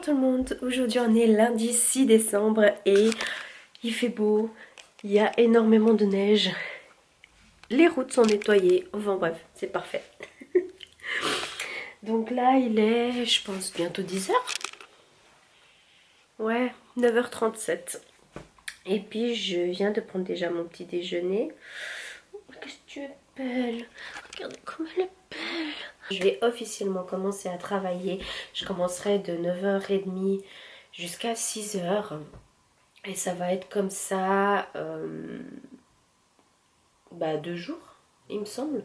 Tout le monde, aujourd'hui on est lundi 6 décembre et il fait beau, il y a énormément de neige, les routes sont nettoyées, enfin bref, c'est parfait. Donc là il est, je pense, bientôt 10 heures. Ouais, 9h37. Et puis je viens de prendre déjà mon petit déjeuner. Oh, qu'est-ce que tu es belle, regarde comme elle est belle. Je vais officiellement commencer à travailler, je commencerai de 9h30 jusqu'à 6h. Et ça va être comme ça 2 jours, il me semble.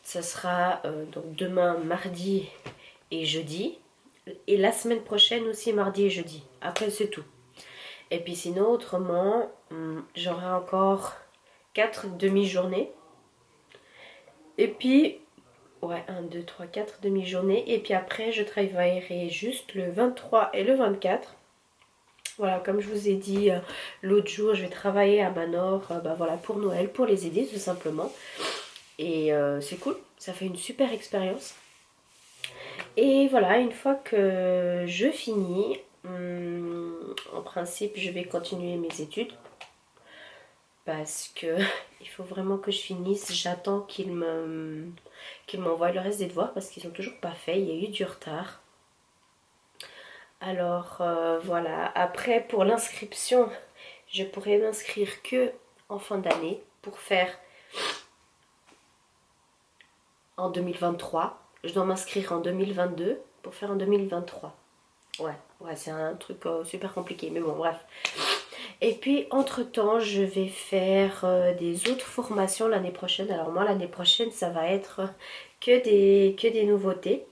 Ça sera donc demain, mardi et jeudi. Et la semaine prochaine aussi, mardi et jeudi. Après, c'est tout. Et puis sinon, autrement, j'aurai encore 4 demi-journées. Et puis, ouais, 1, 2, 3, 4 demi-journées. Et puis après, je travaillerai juste le 23 et le 24. Voilà, comme je vous ai dit l'autre jour, je vais travailler à Manor voilà, pour Noël, pour les aider tout simplement. Et c'est cool, ça fait une super expérience. Et voilà, une fois que je finis, en principe, je vais continuer mes études. Parce que il faut vraiment que je finisse. J'attends qu'ils m'envoient le reste des devoirs parce qu'ils sont toujours pas faits. Il y a eu du retard. Alors voilà, après pour l'inscription, je pourrais m'inscrire que en fin d'année pour faire en 2023. Je dois m'inscrire en 2022 pour faire en 2023. Ouais, c'est un truc super compliqué, mais bon, bref. Et puis, entre-temps, je vais faire des autres formations l'année prochaine. Alors moi, l'année prochaine, ça va être que des nouveautés.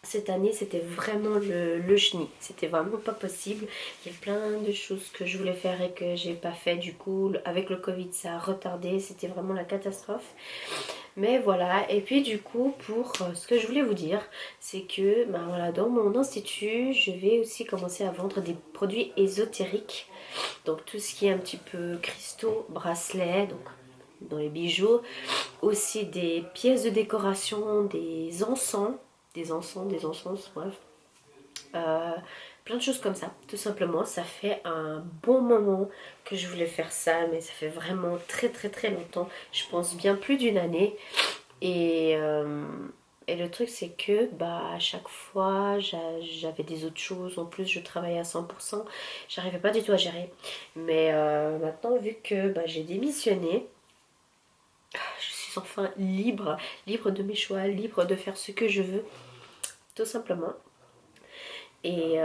Cette année, c'était vraiment le chenille. C'était vraiment pas possible. Il y a plein de choses que je voulais faire et que j'ai pas fait. Du coup, avec le Covid, ça a retardé. C'était vraiment la catastrophe. Mais voilà. Et puis du coup, pour ce que je voulais vous dire, c'est que voilà, dans mon institut, je vais aussi commencer à vendre des produits ésotériques. Donc tout ce qui est un petit peu cristaux, bracelets, donc dans les bijoux. Aussi des pièces de décoration, des encens, bref. Plein de choses comme ça, tout simplement. Ça fait un bon moment que je voulais faire ça, mais ça fait vraiment très très très longtemps. Je pense bien plus d'une année. Et, euh, et le truc c'est que à chaque fois j'avais des autres choses. En plus je travaillais à 100%. J'arrivais pas du tout à gérer. Mais maintenant vu que j'ai démissionné, je suis enfin libre. Libre de mes choix, libre de faire ce que je veux. Tout simplement. Et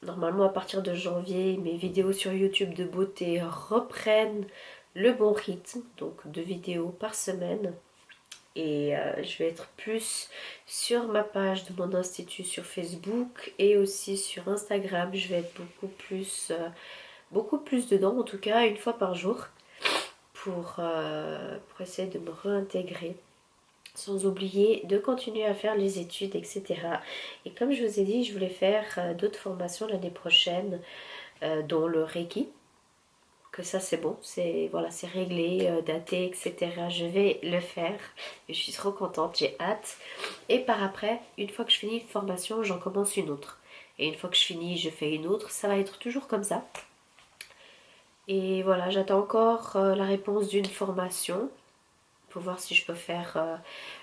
normalement à partir de janvier, mes vidéos sur YouTube de beauté reprennent le bon rythme. Donc 2 vidéos par semaine. Et je vais être plus sur ma page de mon institut sur Facebook et aussi sur Instagram. Je vais être beaucoup plus dedans, en tout cas une fois par jour, pour essayer de me réintégrer. Sans oublier de continuer à faire les études, etc. Et comme je vous ai dit, je voulais faire d'autres formations l'année prochaine, dont le Reiki. Que ça c'est bon, c'est voilà, c'est réglé, daté, etc. Je vais le faire et je suis trop contente, j'ai hâte. Et par après, une fois que je finis une formation, j'en commence une autre. Et une fois que je finis, je fais une autre. Ça va être toujours comme ça. Et voilà, j'attends encore la réponse d'une formation pour voir si je peux faire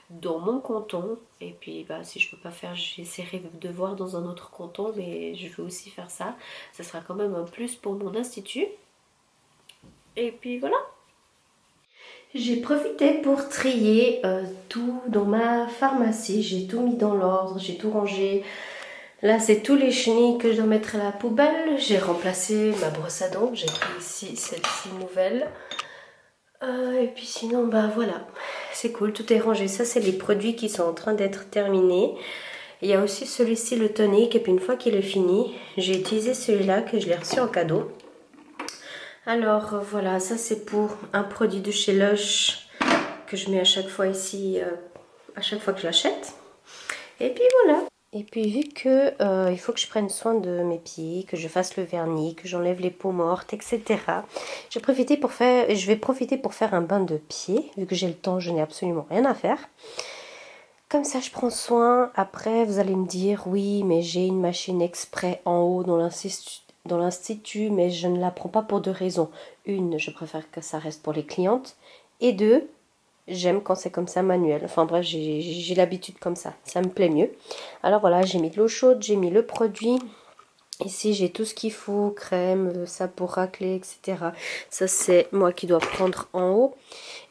dans mon canton. Et puis si je peux pas faire, j'essaierai de voir dans un autre canton, mais je vais aussi faire ça. Ça sera quand même un plus pour mon institut. Et puis voilà. J'ai profité pour trier tout dans ma pharmacie. J'ai tout mis dans l'ordre, j'ai tout rangé. Là, c'est tous les chenilles que je dois mettre à la poubelle. J'ai remplacé ma brosse à dents. J'ai pris ici celle-ci nouvelle. Et puis sinon, voilà. C'est cool, tout est rangé. Ça, c'est les produits qui sont en train d'être terminés. Il y a aussi celui-ci, le tonic. Et puis une fois qu'il est fini, j'ai utilisé celui-là que je l'ai reçu en cadeau. Alors voilà, ça c'est pour un produit de chez Lush que je mets à chaque fois ici, à chaque fois que je l'achète. Et puis voilà. Et puis vu que il faut que je prenne soin de mes pieds, que je fasse le vernis, que j'enlève les peaux mortes, etc. Je vais profiter pour faire un bain de pieds. Vu que j'ai le temps, je n'ai absolument rien à faire. Comme ça, je prends soin. Après, vous allez me dire, oui, mais j'ai une machine exprès en haut dans l'institut, mais je ne la prends pas pour deux raisons. Une, je préfère que ça reste pour les clientes. Et deux, j'aime quand c'est comme ça manuel. Enfin bref, j'ai l'habitude comme ça me plaît mieux. Alors voilà, j'ai mis de l'eau chaude, j'ai mis le produit. Ici, j'ai tout ce qu'il faut, crème, ça pour racler, etc. Ça, c'est moi qui dois prendre en haut.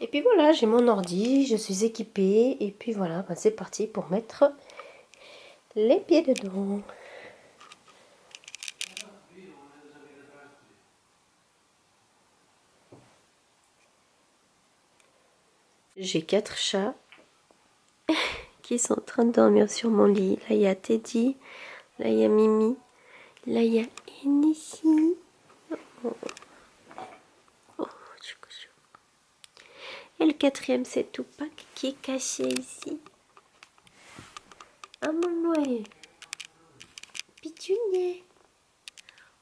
Et puis voilà, j'ai mon ordi, je suis équipée. Et puis voilà, bah, c'est parti pour mettre les pieds dedans. J'ai 4 chats qui sont en train de dormir sur mon lit. Là, il y a Teddy, là, il y a Mimi, là, il y a Enissi. Oh, oh, et le quatrième, c'est Tupac qui est caché ici. Ah mon Noël, pitounet.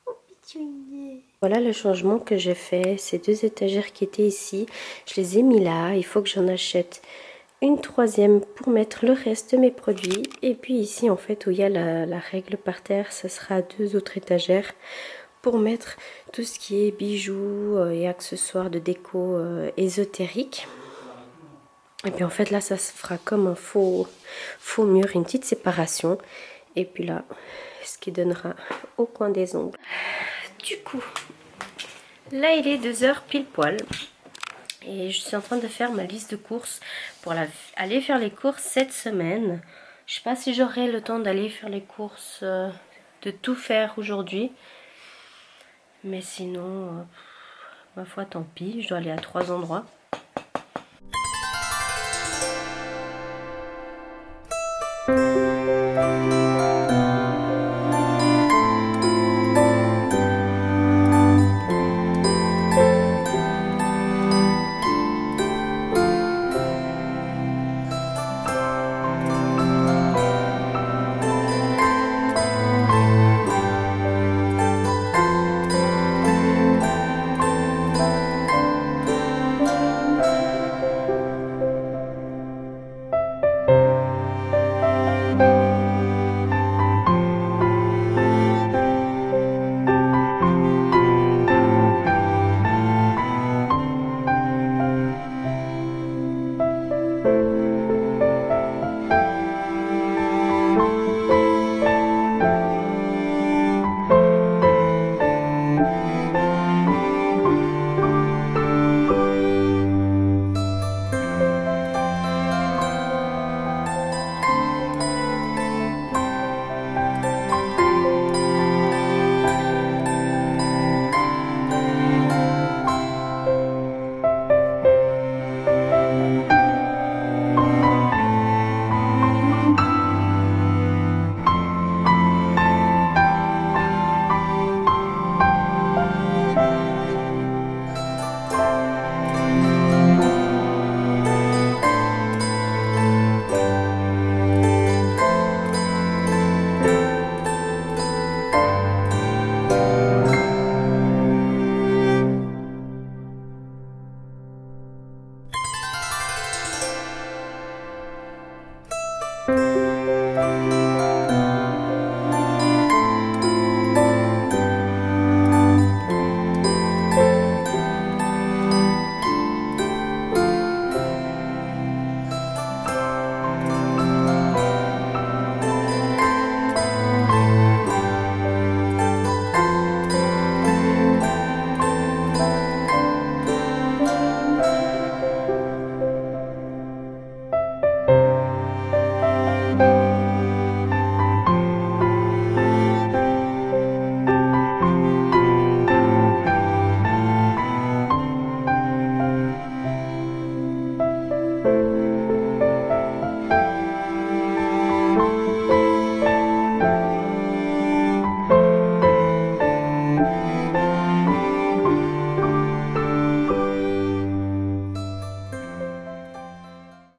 Oh pitounet. Voilà le changement que j'ai fait. Ces deux étagères qui étaient ici, je les ai mis là. Il faut que j'en achète une troisième pour mettre le reste de mes produits. Et puis ici, en fait, où il y a la règle par terre, ce sera deux autres étagères pour mettre tout ce qui est bijoux et accessoires de déco ésotérique. Et puis en fait là, ça se fera comme un faux mur, une petite séparation. Et puis là, ce qui donnera au coin des ongles. Du coup, là il est 2 heures pile poil. Et je suis en train de faire ma liste de courses pour aller faire les courses cette semaine. Je sais pas si j'aurai le temps d'aller faire les courses, de tout faire aujourd'hui. Mais sinon, ma foi, tant pis. Je dois aller à 3 endroits.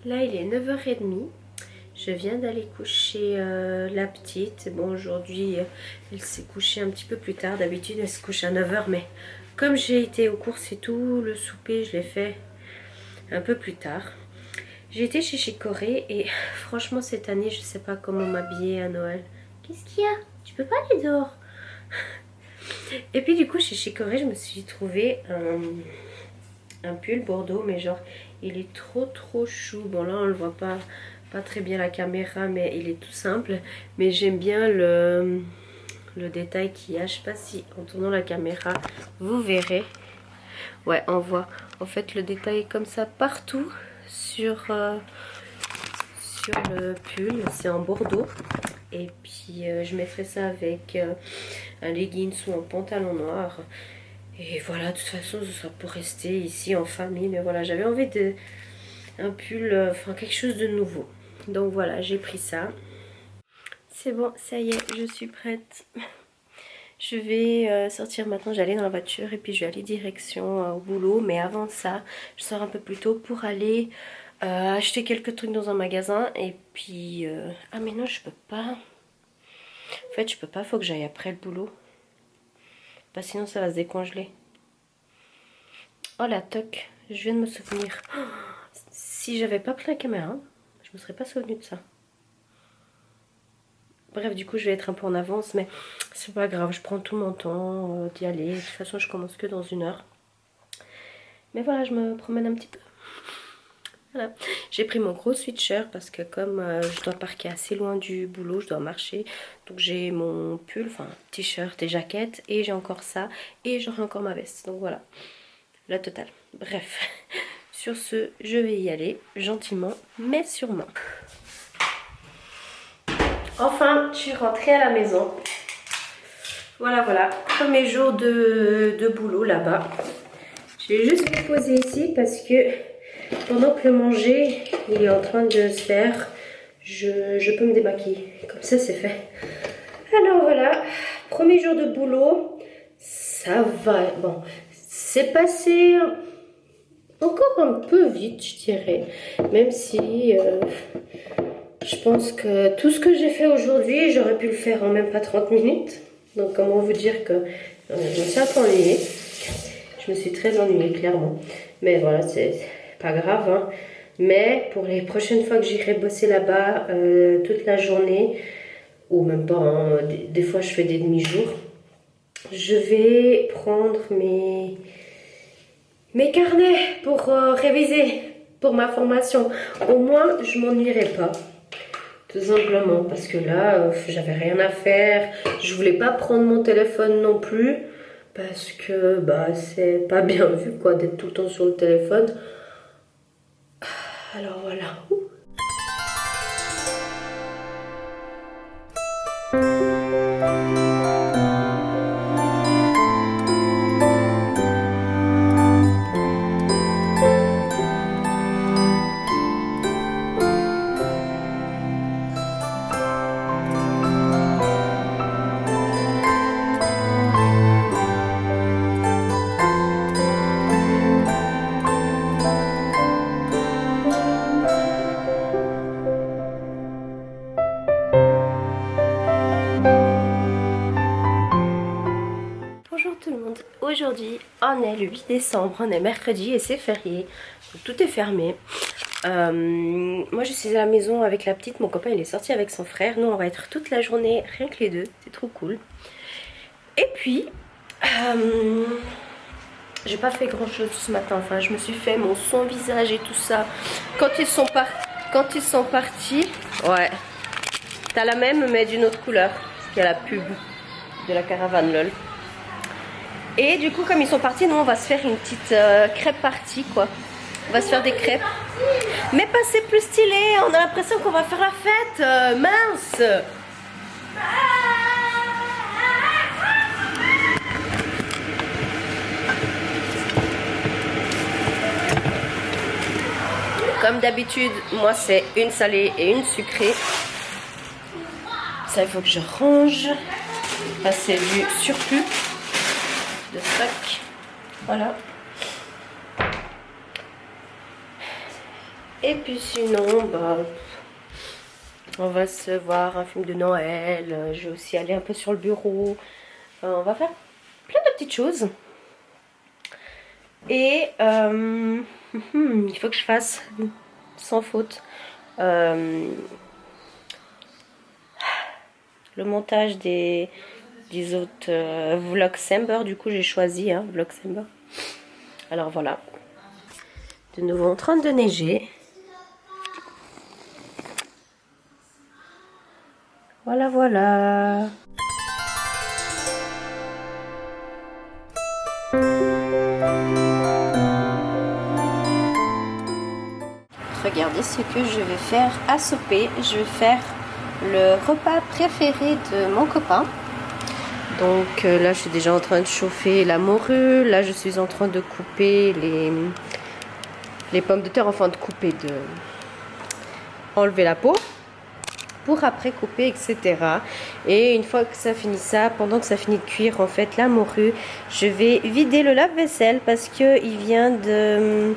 Là, il est 9h30. Je viens d'aller coucher la petite. Bon, aujourd'hui, elle s'est couchée un petit peu plus tard. D'habitude, elle se couche à 9h. Mais comme j'ai été aux courses et tout, le souper, je l'ai fait un peu plus tard. J'ai été chez Chicorée et franchement cette année je sais pas comment m'habiller à Noël. Qu'est-ce qu'il y a? Tu peux pas aller dehors. Et puis du coup chez Chicorée je me suis trouvé un pull bordeaux, mais genre il est trop chou. Bon là on le voit pas très bien à la caméra, mais il est tout simple. Mais j'aime bien le détail qu'il y a. Je sais pas si en tournant la caméra vous verrez. Ouais, on voit en fait le détail comme ça partout sur le pull. C'est en bordeaux. Et puis je mettrai ça avec un leggings ou un pantalon noir. Et voilà, de toute façon ce sera pour rester ici en famille. Mais voilà, j'avais envie de un pull, enfin quelque chose de nouveau. Donc voilà, j'ai pris ça. C'est bon, ça y est, je suis prête. Je vais sortir maintenant, j'allais dans la voiture et puis je vais aller direction au boulot. Mais avant ça, je sors un peu plus tôt pour aller acheter quelques trucs dans un magasin. Et puis... ah mais non, je peux pas. En fait, je peux pas, faut que j'aille après le boulot. Parce que sinon ça va se décongeler. Oh la toc, je viens de me souvenir. Oh, si j'avais pas pris la caméra, je me serais pas souvenu de ça. Bref, du coup, je vais être un peu en avance, mais c'est pas grave. Je prends tout mon temps d'y aller. De toute façon, je commence que dans 1 heure. Mais voilà, je me promène un petit peu. Voilà. J'ai pris mon gros sweatshirt parce que comme je dois parquer assez loin du boulot, je dois marcher. Donc j'ai mon pull, enfin t-shirt et jaquette. Et j'ai encore ça. Et j'aurai encore ma veste. Donc voilà, la totale. Bref, sur ce, je vais y aller gentiment, mais sûrement. Enfin, je suis rentrée à la maison. Voilà, premier jour de boulot là-bas. Je vais juste me poser ici parce que pendant que le manger il est en train de se faire, je peux me démaquiller. Comme ça, c'est fait. Alors voilà, premier jour de boulot, ça va. Bon, c'est passé encore un peu vite, je dirais. Même si... je pense que tout ce que j'ai fait aujourd'hui, j'aurais pu le faire en même pas 30 minutes. Donc comment vous dire que je me suis un peu ennuyée. Je me suis très ennuyée, clairement. Mais voilà, c'est pas grave. Hein. Mais pour les prochaines fois que j'irai bosser là-bas toute la journée, ou même pas, hein, des fois je fais des demi-jours, je vais prendre mes carnets pour réviser pour ma formation. Au moins, je m'ennuierai pas. Tout simplement parce que là, j'avais rien à faire. Je voulais pas prendre mon téléphone non plus. Parce que bah c'est pas bien vu quoi d'être tout le temps sur le téléphone. Alors voilà. Bonjour tout le monde, aujourd'hui on est le 8 décembre, on est mercredi et c'est férié, donc tout est fermé. Moi je suis à la maison avec la petite, mon copain il est sorti avec son frère, nous on va être toute la journée rien que les deux, c'est trop cool. Et puis, j'ai pas fait grand chose ce matin, enfin je me suis fait mon son visage et tout ça. Quand ils sont partis, ouais, t'as la même mais d'une autre couleur, parce qu'il y a la pub de la caravane lol. Et du coup comme ils sont partis, nous on va se faire une petite crêpe party quoi. On va se faire des crêpes. Mais pas c'est plus stylé, on a l'impression qu'on va faire la fête, mince. Comme d'habitude, moi c'est une salée et une sucrée. Ça il faut que je range. Là c'est du surplus de stock. Voilà. Et puis sinon, bah, on va se voir un film de Noël. Je vais aussi aller un peu sur le bureau. On va faire plein de petites choses. Et il faut que je fasse sans faute. Le montage des autres Vlogcember, du coup j'ai choisi Vlogcember. Alors voilà, de nouveau en train de neiger. Voilà, voilà. Regardez ce que je vais faire à souper. Je vais faire le repas préféré de mon copain. Donc là, je suis déjà en train de chauffer la morue. Là, je suis en train de couper les pommes de terre, enfin de couper, de enlever la peau pour après couper, etc. Et une fois que ça finit ça, pendant que ça finit de cuire en fait la morue, je vais vider le lave-vaisselle parce que il vient de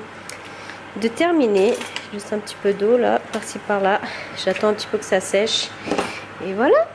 terminer. Juste un petit peu d'eau là, par-ci par-là. J'attends un petit peu que ça sèche. Et voilà.